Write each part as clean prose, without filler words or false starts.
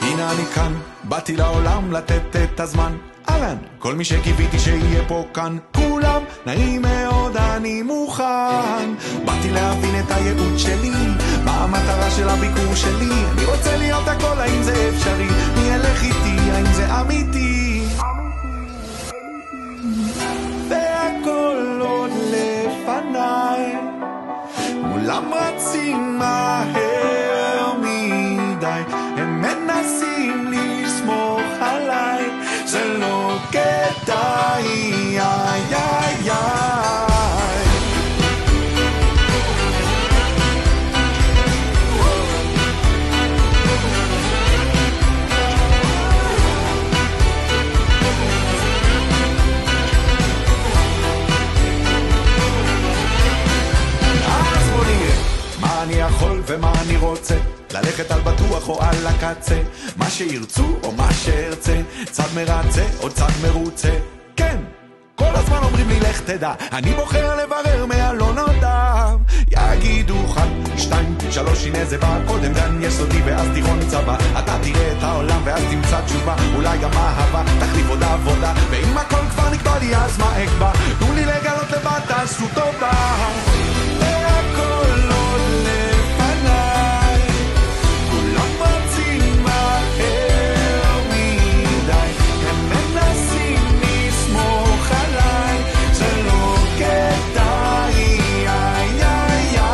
הנה אני כאן, באתי לעולם לתת את הזמן. אהלן, כל מי שקיוויתי שיהיה פה כאן, כולם נעים מאוד, אני מוכן. באתי להבין את הייעוד שלי, מה המטרה של הביקור שלי. אני רוצה להיות הכל, האם זה אפשרי? מי ילך איתי, האם זה אמיתי? והכל עוד לפניי, כולם רצים מהר מדי, הם מנסים לסמוך עליי, זה לא כדאי, איי איי איי. אז בוא נראה מה אני יכול ומה אני רוצה, ללכת על בטוח או על הקצה, מה שירצו או מה שארצה, צד מרצה או צד מרוצה. כן, כל הזמן אומרים לי לך תדע, אני בוחר לברר מהלא נודע. יגידו 1, 2, 3, הנה זה בא, קודם גן יסודי ואז תיכון צבא. אתה תראה את העולם ואז תמצא תשובה, אולי גם אהבה תחליף עוד עבודה. ואם הכל כבר נקבע לי אז מה אקבע, תנו לי לגלות לבד, תעשו טובה. והכל עוד לפניי, כולם רצים מהר מדי, הם מנסים לסמוך עליי, זה לא כדאי, איי איי איי.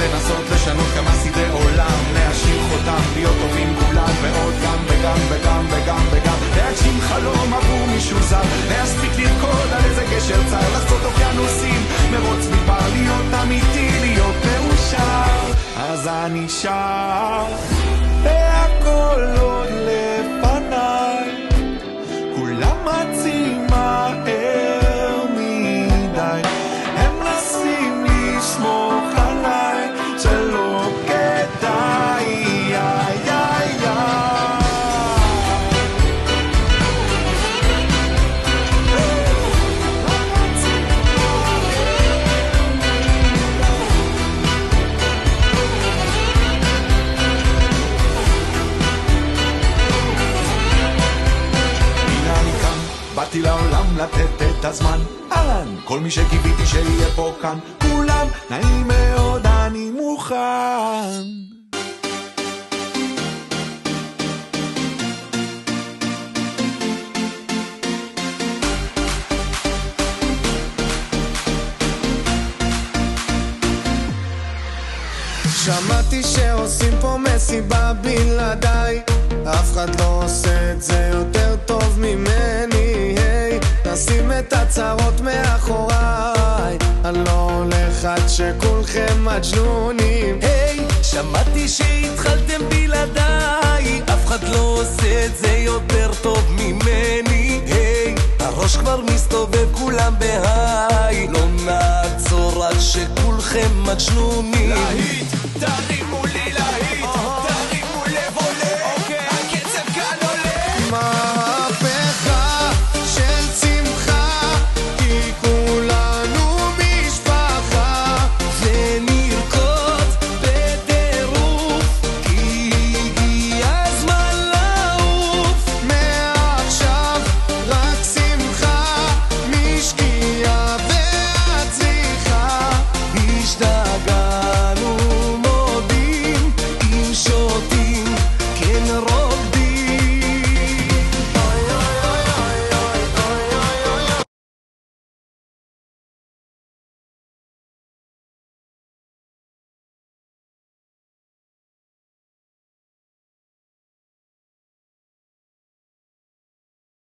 לנסות לשנות כמה סדרי עולם, להשאיר חותם, להיות טובים כולם, ועוד גם וגם וגם וגם וגם, להגשים חלום עבור מישהו זר, להספיק לרקוד על איזה גשר צר, לחצות אוקיינוסים, מרוץ מדבר, להיות אמיתי, להיות מאושר. אז אני שר, והכל עוד לפניי, כולם רצים מהר מדי, הם נסים לסמוך עליי, זה לא כדאי, איי איי איי. הנה אני כאן, באתי לעולם לתת את הזמן. אהלן, כל מי שקיוויתי שיהיה פה כאן, כולם נעים מאוד, אני מוכן. שמעתי שעושים פה מסיבה בלעדיי, אף אחד לא עושה את זה יותר טוב ממני. היי, נשים את הצרות מאחוריי, אני לא הולך עד שכולכם מג'נונים. היי, שמעתי שהתחלתם בלעדיי, אף אחד לא עושה את זה יותר טוב ממני. היי, הראש כבר מסתובב, כולם בהיי, לא נעצור עד שכולכם מג'נונים. להיט,